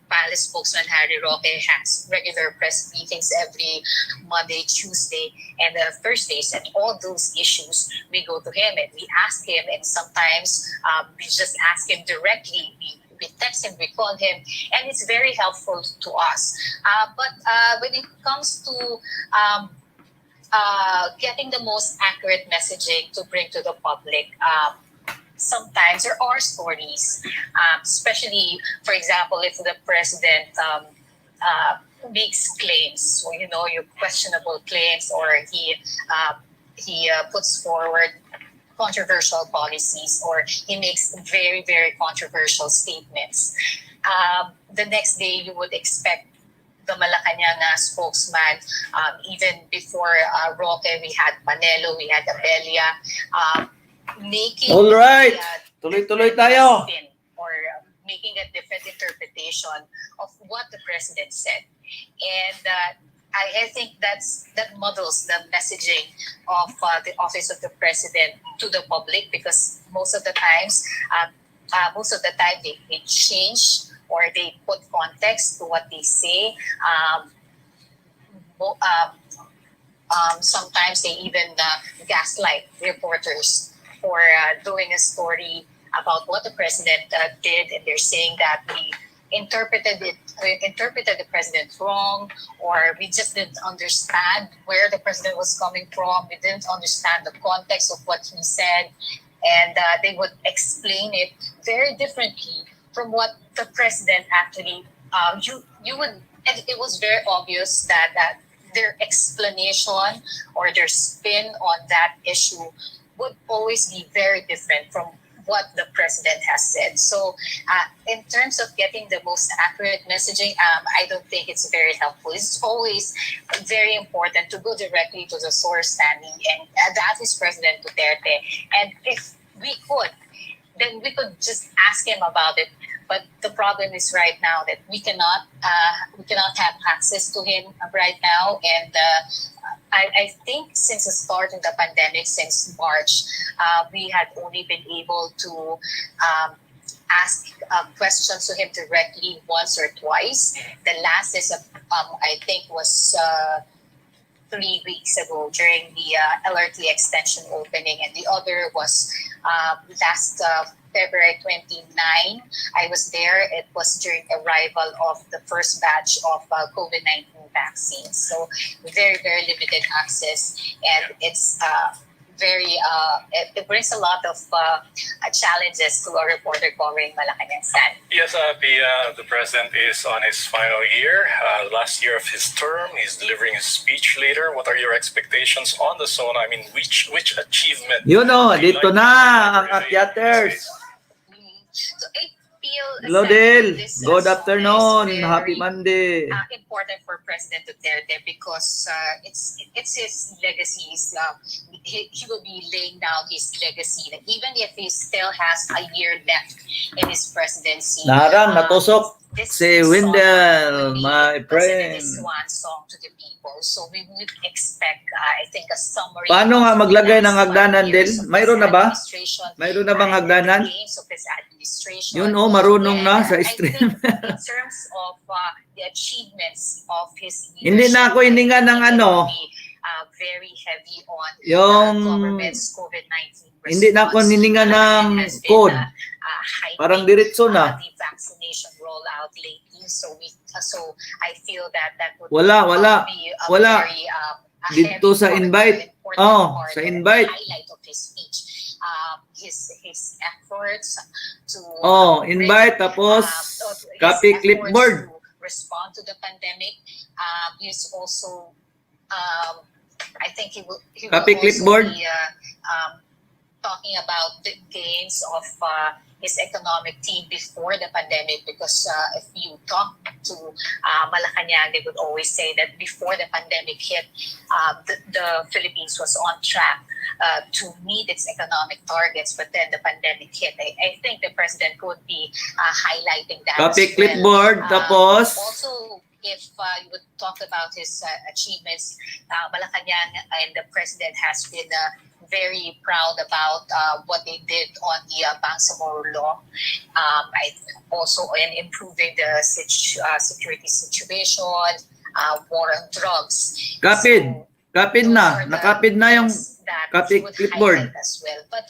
Palace spokesman Harry Roque has regular press briefings every Monday, Tuesday, and Thursdays. And all those issues, we go to him and we ask him. And sometimes we just ask him directly. We text him, we call him, and it's very helpful to us. But when it comes to getting the most accurate messaging to bring to the public, sometimes there are stories, especially, for example, if the president makes claims, so, you know, your questionable claims, or he puts forward controversial policies, or he makes very, very controversial statements. The next day, you would expect the Malacanang spokesman, even before Roque, we had Panelo, we had Abelia, making All right. Tuloy-tuloy tayo. spin, or making a different interpretation of what the president said. And I think that muddles the messaging of the office of the president to the public, because most of the time they change, or they put context to what they say. Sometimes they even gaslight reporters for doing a story about what the president did, and they're saying that we interpreted the president wrong, or we just didn't understand where the president was coming from. We didn't understand the context of what he said, and they would explain it very differently from what the president actually. It was very obvious that their explanation or their spin on that issue would always be very different from what the president has said. So in terms of getting the most accurate messaging, I don't think it's very helpful. It's always very important to go directly to the source, Stanley, and that is President Duterte. And if we could, then we could just ask him about it. But the problem is right now that we cannot have access to him right now. And I think since the start of the pandemic, since March, we had only been able to ask questions to him directly once or twice. The last is, I think, was 3 weeks ago during the LRT extension opening, and the other was last February 29. I was there. It was during arrival of the first batch of COVID-19 vaccines. So very, very limited access, and it's it brings a lot of challenges to a reporter covering Malacanang San. Yes, the president is on his final year, last year of his term. He's delivering his speech later. What are your expectations on the zone? I mean, which achievement? Yun o, dito na ang akyaters. So I feel Hello, Del. this Good zone afternoon. is Happy very Monday. important for President Duterte, because it's his legacy. He will be laying down his legacy. Even if he still has a year left in his presidency. Narang natusok si Wendell, my friend. This one song to the people. So we would expect, I think, a summary. Paano nga of maglagay the ng last hagdanan, 5 years Del? of Mayroon his na ba? administration, Mayroon na bang hagdanan? the gains of his administration. Yun o, marunong na sa I stream. think in terms of the achievements of his leadership, Hindi na ako hininga ng ano, very heavy on yung government's COVID-19 response. hindi na ako hininga ng code. Parang diretso na. The vaccination rollout lately. So I feel that would Wala. be a Wala. very Dito sa invite. Oh, sa invite. Highlight of his speech. His efforts to invite tapos copy clipboard. To respond to the pandemic. He's also I think he will Copy also clipboard. be talking about the gains of his economic team before the pandemic, because if you talk to Malacanang, they would always say that before the pandemic hit, the Philippines was on track to meet its economic targets, but then the pandemic hit. I think the president could be highlighting that. Copy clipboard, tapos also, if you would talk about his achievements, Malacanang and the president has been very proud about what they did on the Bangsamoro law. Also in improving the security situation, war on drugs. kapid. Kapid na. Nakapid na yung that Copy would clipboard. highlight as well. But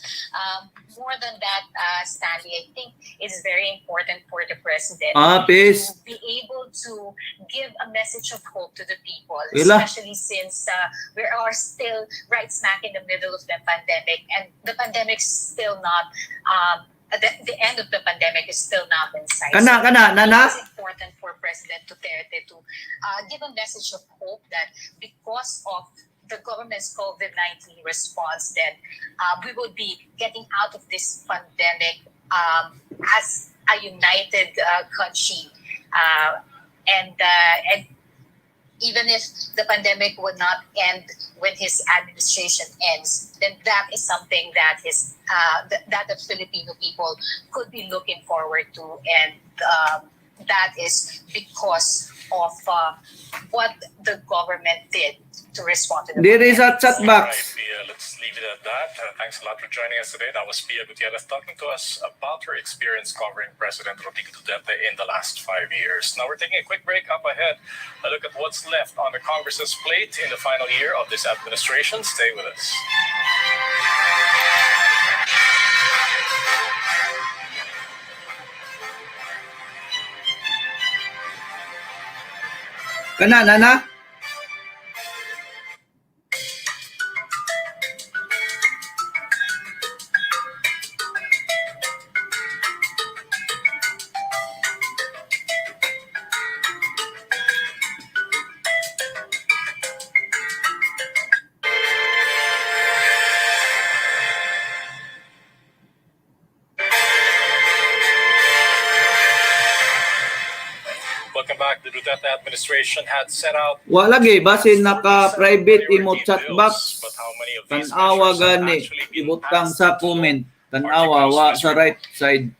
more than that, Stanley, I think it's very important for the president Peace. to be able to give a message of hope to the people, Wala. especially since we are still right smack in the middle of the pandemic, and the pandemic's still not the end of the pandemic is still not in sight. Kana, nana? It's important for President Duterte to give a message of hope that because of the government's COVID-19 response, then we will be getting out of this pandemic as a united country. And even if the pandemic would not end when his administration ends, then that is something that that the Filipino people could be looking forward to, and that is because of what the government did to respond to the There is a pandemic. chat box. Right, Pia, let's leave it at that. Thanks a lot for joining us today. That was Pia Gutierrez talking to us about her experience covering President Rodrigo Duterte in the last 5 years. Now we're taking a quick break. Up ahead, a look at what's left on the Congress's plate in the final year of this administration. Stay with us. Kana, nana? Welcome back. The Duterte administration had set out Wa lagi basin naka-private imo chat box. but how many of these Tanawa measures have gani actually been ibutang passed sa into law? comment. Tanawa wa sa right side.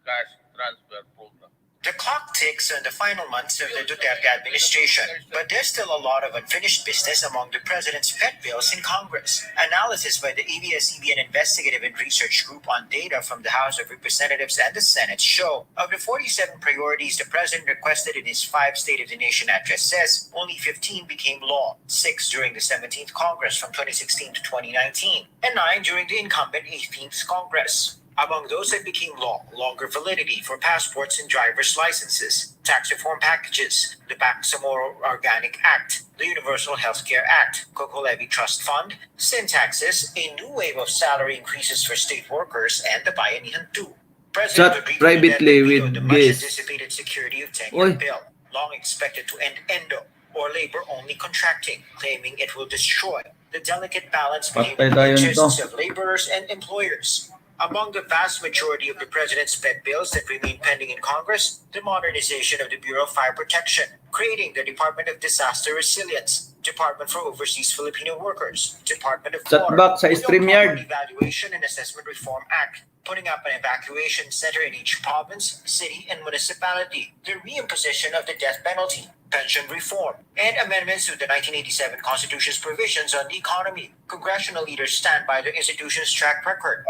Cash transfer program. The clock ticks on the final months of the Duterte administration, but there's still a lot of unfinished business among the president's pet bills in Congress. Analysis by the ABS-CBN Investigative and Research Group on data from the House of Representatives and the Senate show of the 47 priorities the president requested in his 5 State of the Nation addresses, only 15 became law, 6 during the 17th Congress from 2016 to 2019, and 9 during the incumbent 18th Congress. Among those that became law, longer validity for passports and driver's licenses, tax reform packages, the Bangsamoro Organic Act, the Universal Healthcare Act, Coco Levy Trust Fund, sin taxes, a new wave of salary increases for state workers, and the Bayanihan 2. President Chat Rodrigo privately Duterte with vetoed the guests. much-anticipated security of 10-year Oy. bill, long expected to end endo, or labor-only contracting, claiming it will destroy the delicate balance between Patay the tayo interests nito. of laborers and employers. Among the vast majority of the president's pet bills that remain pending in Congress, the modernization of the Bureau of Fire Protection, creating the Department of Disaster Resilience, Department for Overseas Filipino Workers, Department of Chat Water, box sa Oil StreamYard. Property Evaluation and Assessment Reform Act, putting up an evacuation center in each province, city, and municipality, the reimposition of the death penalty, pension reform, and amendments to the 1987 Constitution's provisions on the economy. Congressional leaders stand by the institution's track record.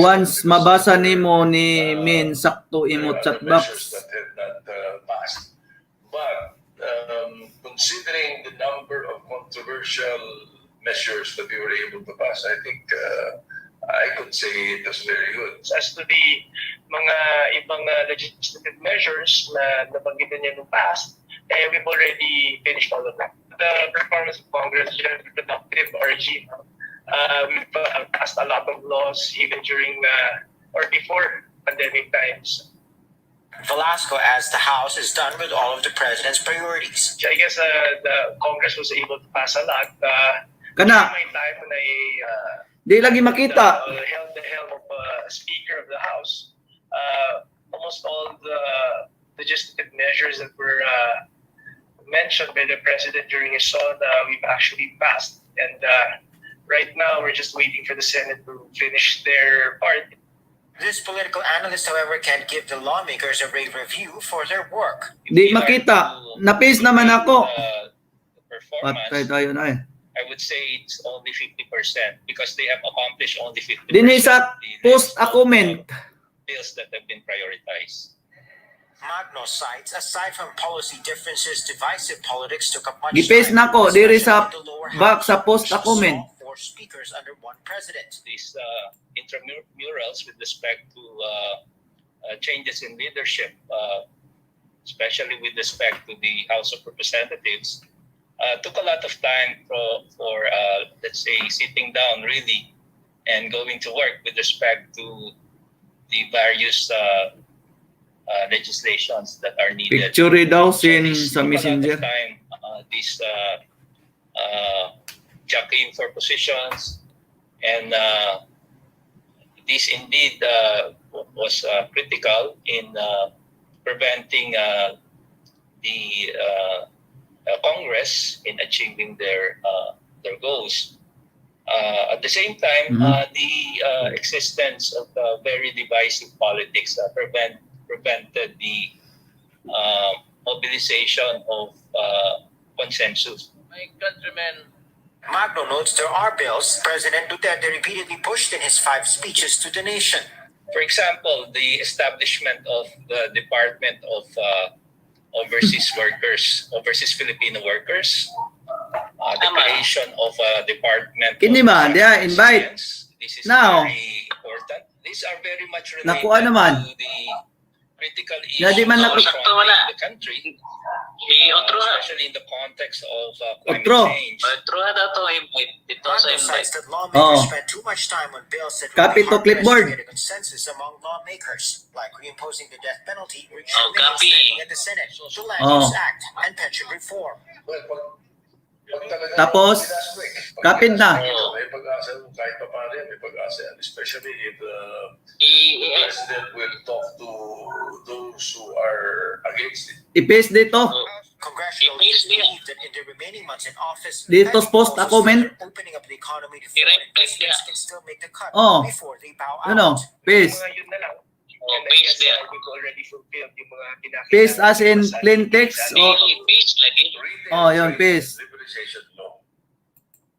Once mabasa nimo ni Min sakto imo chat box. That have not passed. But considering the number of controversial measures that we were able to pass, I think I could say it was very good. As to the mga ibang legislative measures na nabanggit niya nung past, we've already finished all of that. The performance of Congress, generally productive RG. We've passed a lot of laws even during or before pandemic times. Velasco adds the House is done with all of the president's priorities. I guess the Congress was able to pass a lot. Kana. During my time when I Di lagi makita. held the helm of Speaker of the House, almost all the legislative measures that were mentioned by the President during his son, we've actually passed. And right now, we're just waiting for the Senate to finish their part. This political analyst, however, can't give the lawmakers a rave review for their work. Di makita. Na-paste naman ako. Performance, Patay tayo na eh. I would say it's only 50% because they have accomplished only 50% Dinhi sa post a comment. bills that have been prioritized. Magno cites, aside from policy differences, divisive politics took up much Gi-paste time, nako diri especially sa in the lower box sa house, post which a comment. saw 4 speakers ministers under one president. These intramurals with respect to changes in leadership, especially with respect to the House of Representatives, took a lot of time for let's say, sitting down really and going to work with respect to the various legislations that are needed. Picture daw So sin this sa took a lot of messenger. time, this jockeying for positions, and this indeed was critical in preventing the Congress in achieving their goals. At the same time, the existence of very divisive politics prevented the mobilization of consensus. My countrymen, Magno notes there are bills President Duterte repeatedly pushed in his 5 speeches to the nation. For example, the establishment of the Department of Overseas Workers, Overseas Filipino Workers, the creation of a Department Kini ba? Dia invite. This is Now. very important. These are very much related Nakuha naman. to the critical Na di issues man of naku- the country, especially in the context of climate Otro. change. Magno cites that Oh. lawmakers spent too much time on bills that Copy would be to hard-pressed clipboard. to get a consensus among lawmakers, like reimposing the death penalty, which Oh, remains copy. pending at the Senate, the Land Oh. Use Act, and pension reform. Tapos, kapit na. May pag-asa kahit pa paano yan, may pag-asa yan. Especially if the president will talk to those who are against it. I-paste dito. Congressional leaders believe that in the remaining months in office, Dito many post proposals ako, men. that are opening up the economy to foreign investments can still make the cut Oh. before they bow out. Ano? Paste. Yun na lang. Paste there. We've already fulfilled yung mga pinakita. Paste as in plain text. O, Paste lagi. oh, yun, paste. Liberalization law.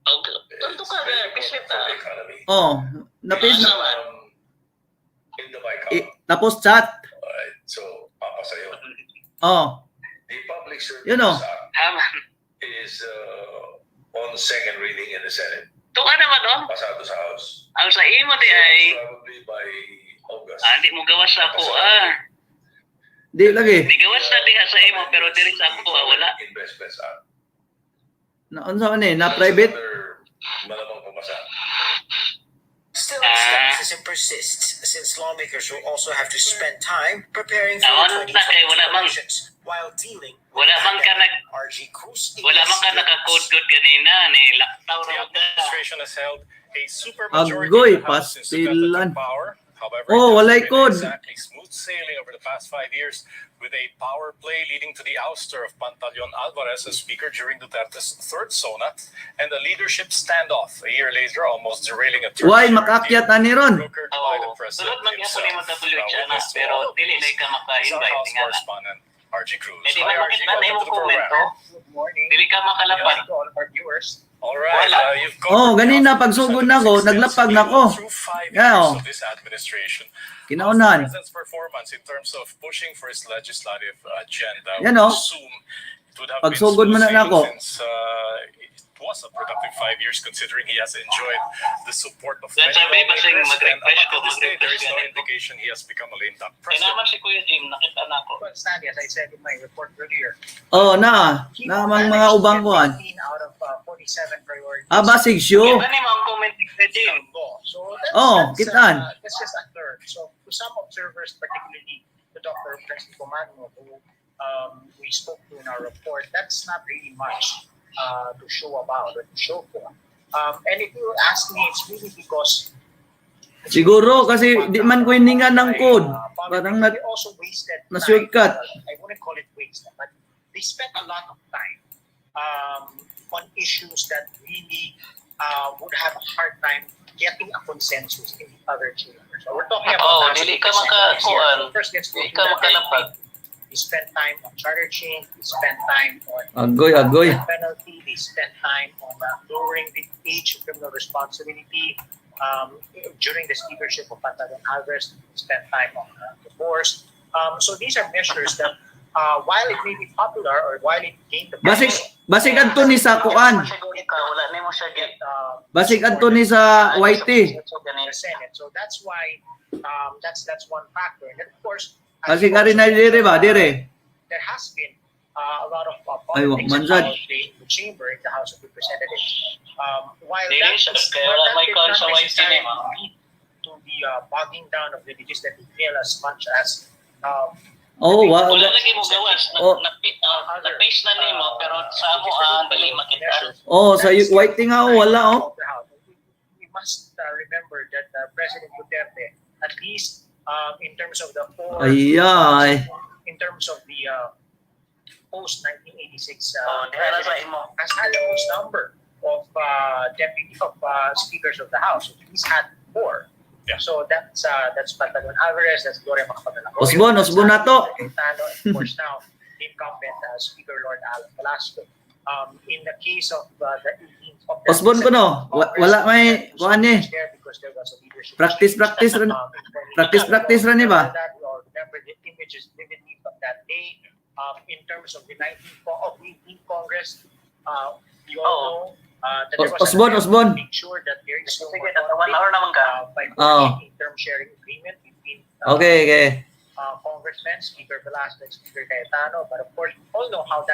Tanto ka na, paste Economy. Oh, na-paste na. In the Vice Tapos chat. Alright, so papasa yun. Oh, The Public Service Yun o. Act is on second reading in the Senate. Tuwa naman, oh. Pasado sa House. Ang sa imo di ay, Probably by August. di mo gawas sa ako, di lagi. Di gawas na diha sa imo, pero diri sa ako, wala. Investments Act. Naunsa man eh, na private. Malamang pumasa. Still, skepticism persists, since lawmakers will also have to spend time preparing for Ano the na kay wala 2020 mang elections while dealing with wala the man ka pandemic. nag RG Cruz, wala man ka naka-code kanina ni laktaw The ra ka. administration has held a supermajority Agoy, in the House since Duterte pastilan. took power. However, Oh, it walay hasn't been code. exactly smooth sailing over the past 5 years, with a power play leading to the ouster of Pantaleon Alvarez as Speaker during Duterte's third SONA, and a leadership standoff a year later, almost derailing a term Why makakyat na ni Ron? brokered by the president Sulod man gyapon himself. ni WH na, pero dili na ka Is our maka-invite House nga na. correspondent, RG Cruz. Hindi Hi, man RG, makita na welcome imo to the comment, program. oh. Dili ka makalapad. To all of our viewers. All right, you've Oh, covered ganina the pag sugod na ko, naglapag na ko. through 5 Yeah, years oh. of this administration. Kinaunan. The president's performance in terms of pushing for his legislative agenda. Yan, would oh. assume it would have Pag been sugod mo na smooth nako. sailing since it was a productive 5 years, considering he has enjoyed the support of Yan many sabi, basing lawmakers, and mag-refresh up ko, to this day, there is no mag-refresh indication he has become a lame duck Kaya president. naman si Kuya Jim, nakita na ako. Well, Stanley, as I said in my report earlier, Oh, namang mga ubang kuan. 15 out of 47 priorities. Basig show. Yan ni mga comment ni Kuya Jim. So Oh, kitaan. that's just a third. So to some observers, particularly the Dr. Francisco Magno, who we spoke to in our report, that's not really much to show about or to show for. And if you ask me, it's really because Siguro kasi di man ko hiningan ng code. Parang they also wasted na shortcut. I wouldn't call it waste, but they spent a lot of time on issues that really would have a hard time getting a consensus in the other chambers. So we're talking about Dili ka makakuan. First, let's go Dili through ka that. makalapag. They spent time on charter change. They spent time on Agoy. penalty. They spent time on lowering the age of criminal responsibility. During the speakership of Pantaleon Alvarez, they spent time on divorce. So these are measures that, while it may be popular or while it gained the Basig adto ni sa kuan. Wala na mo siya get Basig Anthony sa YT. the Senate. So that's why that's one factor. And then of course, Basig ari na dire ba? Dire. there has been a lot of Ay, politics mansad. involved in the chamber in the House of Representatives. While Dili that, siya, kaya while wala that may did call not sa white necessarily cinema. lead to the bogging down of the legislative bill as much as Oh, wa. Wala lagi mo gawas. Oh. Na-paste na nimo, pero sa mo dili makita. Oh, sa YT nga wala oh. We must remember that President Duterte, at least in terms of the four, Ayay. in terms of the post 1986 diha na sa imo. has had the most number of speakers of the House. At least had 4. Yeah. So that's Patagon Alvarez, that's Gloria Macapagal-Arroyo, Osbon na to. Cayetano, and of course now the incumbent Speaker Lord Alan Velasco. In the case of the 18th of the Osbon ko no. Wala may kuan ni. because there was a leadership Practice ran. Practice ran ni ba? Remember the images vividly from that day. In terms of the 18th Congress, we all know that there was Osbon. make sure that there is no Sige, nasa 1 hour naman ka. by Oh. a term sharing agreement between Okay. Congressmen, Speaker Velasco, and Speaker Cayetano. But of course, we all know how that